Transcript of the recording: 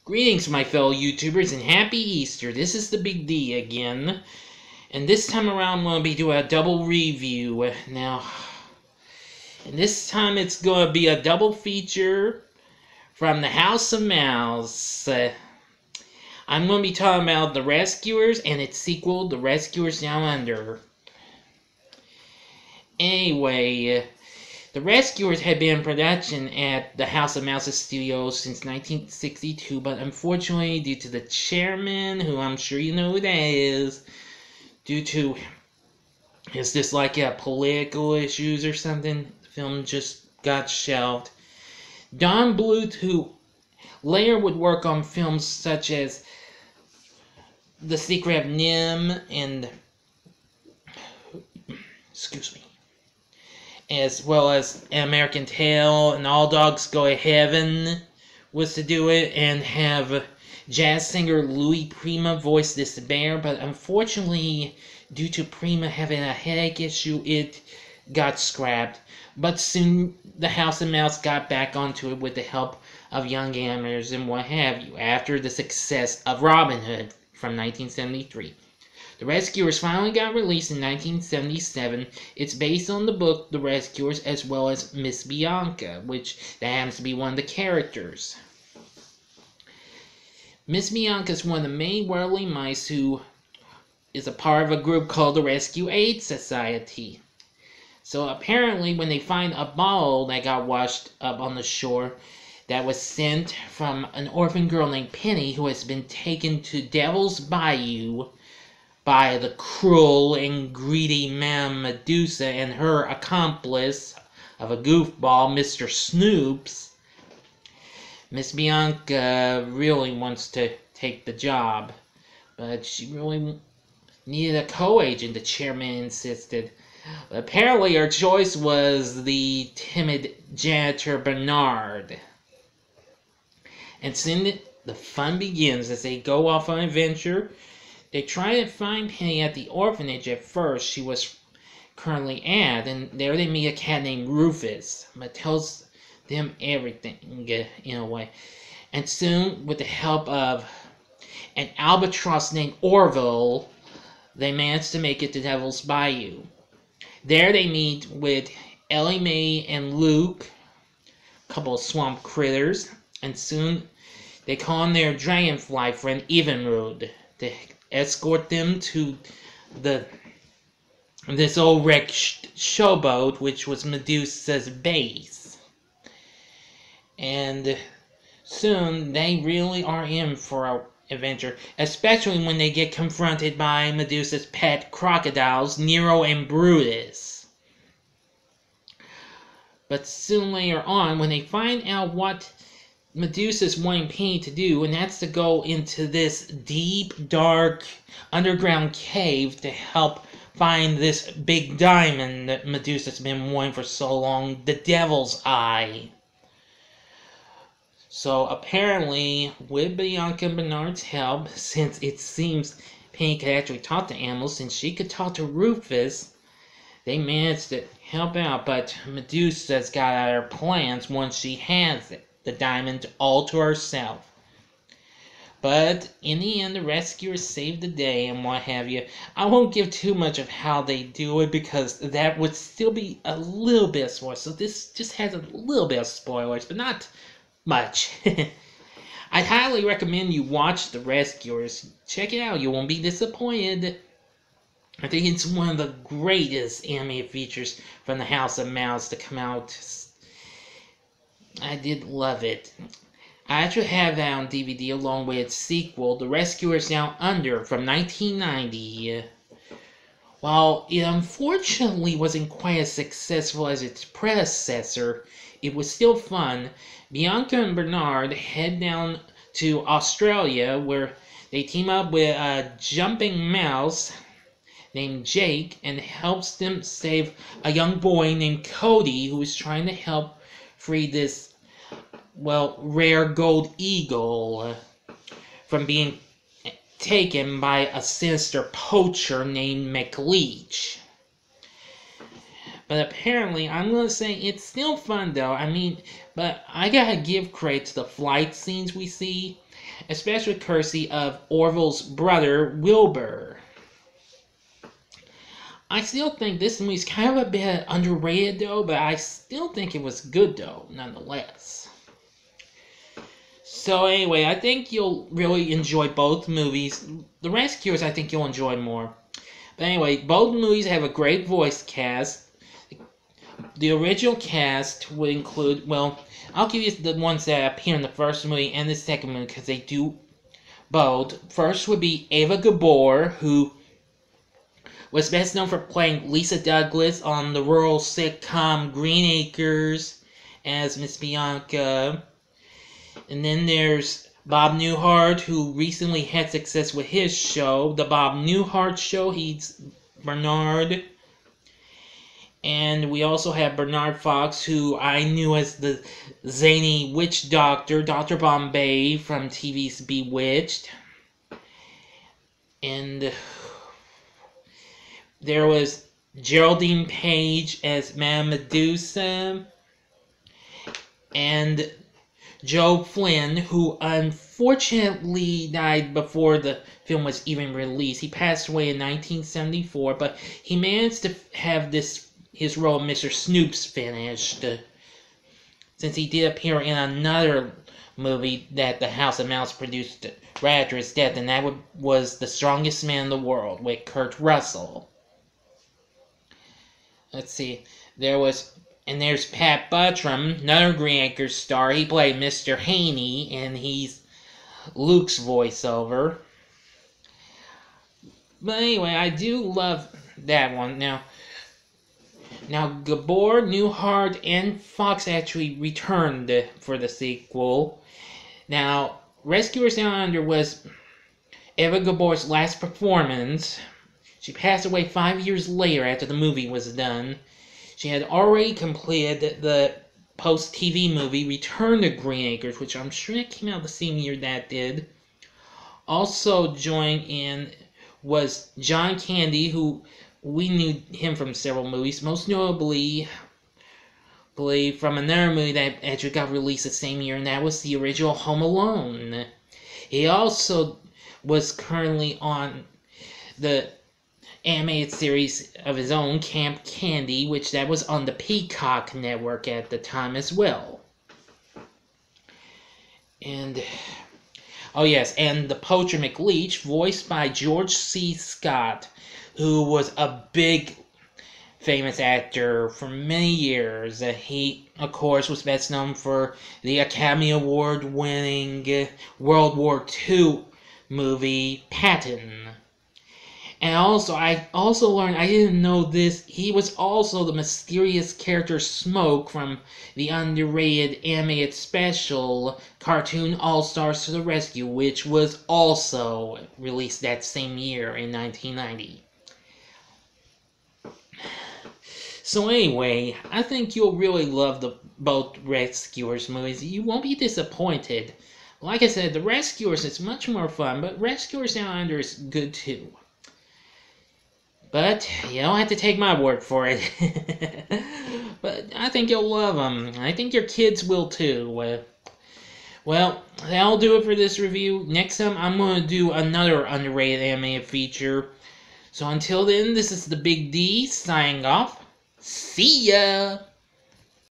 Greetings, my fellow YouTubers, and happy Easter. This is the Big D again. And this time around, I'm going to be doing a double review. Now, and this time it's going to be a double feature from the House of Mouse. I'm going to be talking about The Rescuers and its sequel, The Rescuers Down Under. Anyway, The Rescuers had been in production at the House of Mouse studios since 1962, but unfortunately, due to the chairman, who I'm sure you know who that is, due to his dislike of political issues or something, the film just got shelved. Don Bluth, who later would work on films such as The Secret of NIMH and as well as An American Tail and All Dogs Go to Heaven, was to do it, and have jazz singer Louis Prima voice this bear, but unfortunately, due to Prima having a headache issue, it got scrapped. But soon, the House of Mouse got back onto it with the help of young animators and what have you, after the success of Robin Hood from 1973. The Rescuers finally got released in 1977. It's based on the book The Rescuers, as well as Miss Bianca, which that happens to be one of the characters. Miss Bianca is one of the main worldly mice who is a part of a group called the Rescue Aid Society. So apparently when they find a bottle that got washed up on the shore that was sent from an orphan girl named Penny, who has been taken to Devil's Bayou by the cruel and greedy Madame Medusa and her accomplice of a goofball, Mr. Snoops, Miss Bianca really wants to take the job, but she really needed a co-agent, the chairman insisted. But apparently her choice was the timid janitor Bernard. And soon the fun begins as they go off on an adventure. They try to find Penny at the orphanage at first she was currently at, and there they meet a cat named Rufus, but tells them everything in a way. And soon, with the help of an albatross named Orville, they manage to make it to Devil's Bayou. There they meet with Ellie Mae and Luke, a couple of swamp critters, and soon they call on their dragonfly friend Evinrude to escort them to this old wrecked showboat, which was Medusa's base. And soon they really are in for an adventure, especially when they get confronted by Medusa's pet crocodiles, Nero and Brutus. But soon later on, when they find out what Medusa's wanting Penny to do, and that's to go into this deep, dark, underground cave to help find this big diamond that Medusa's been wanting for so long, the Devil's Eye. So apparently, with Bianca and Bernard's help, since it seems Penny could actually talk to animals, since she could talk to Rufus, they managed to help out, but Medusa's got other plans once she has it. The diamond all to herself. But in the end, the rescuers saved the day and what have you. I won't give too much of how they do it because that would still be a little bit of spoilers. So this just has a little bit of spoilers, but not much. I'd highly recommend you watch The Rescuers. Check it out, you won't be disappointed. I think it's one of the greatest animated features from the House of Mouse to come out. I did love it. I actually have that on DVD along with its sequel, The Rescuers Down Under from 1990. While it unfortunately wasn't quite as successful as its predecessor, it was still fun. Bianca and Bernard head down to Australia where they team up with a jumping mouse named Jake and helps them save a young boy named Cody who is trying to help free this, rare gold eagle from being taken by a sinister poacher named McLeach. But apparently, I'm gonna say it's still fun though. I mean, but I gotta give credit to the flight scenes we see, especially courtesy of Orville's brother, Wilbur. I still think this movie's kind of a bit underrated though, but I still think it was good though, nonetheless. So anyway, I think you'll really enjoy both movies. The Rescuers, I think you'll enjoy more. But anyway, both movies have a great voice cast. The original cast would include, well, I'll give you the ones that appear in the first movie and the second movie because they do both. First would be Ava Gabor, who was best known for playing Lisa Douglas on the rural sitcom Green Acres as Miss Bianca. And then there's Bob Newhart, who recently had success with his show, The Bob Newhart Show. He's Bernard. And we also have Bernard Fox, who I knew as the zany witch doctor, Dr. Bombay from TV's Bewitched. And there was Geraldine Page as Madame Medusa. And Joe Flynn, who unfortunately died before the film was even released. He passed away in 1974, but he managed to have his role of Mr. Snoops finished, since he did appear in another movie that the House of Mouse produced right after his death, and that was The Strongest Man in the World with Kurt Russell. Let's see, there's Pat Buttram, another Green Acres star. He played Mr. Haney, and he's Luke's voiceover. But anyway, I do love that one. Now Gabor, Newhart, and Fox actually returned for the sequel. Now, Rescuers Down Under was Eva Gabor's last performance. She passed away 5 years later after the movie was done. She had already completed the post-TV movie Return to Green Acres, which I'm sure it came out the same year that did. Also joining in was John Candy, who we knew him from several movies, most notably from another movie that actually got released the same year, and that was the original Home Alone. He also was currently on the animated series of his own, Camp Candy, which that was on the Peacock network at the time as well. And oh yes, and the Poacher McLeach, voiced by George C. Scott, who was a big famous actor for many years. He, of course, was best known for the Academy Award-winning World War II movie Patton. And I also learned, I didn't know this, he was also the mysterious character Smoke from the underrated animated special cartoon All-Stars to the Rescue, which was also released that same year in 1990. So anyway, I think you'll really love both Rescuers movies. You won't be disappointed. Like I said, The Rescuers is much more fun, but Rescuers Down Under is good too. But you don't have to take my word for it. But I think you'll love them. I think your kids will too. Well, that'll do it for this review. Next time, I'm going to do another underrated animated feature. So until then, this is the Big D signing off. See ya!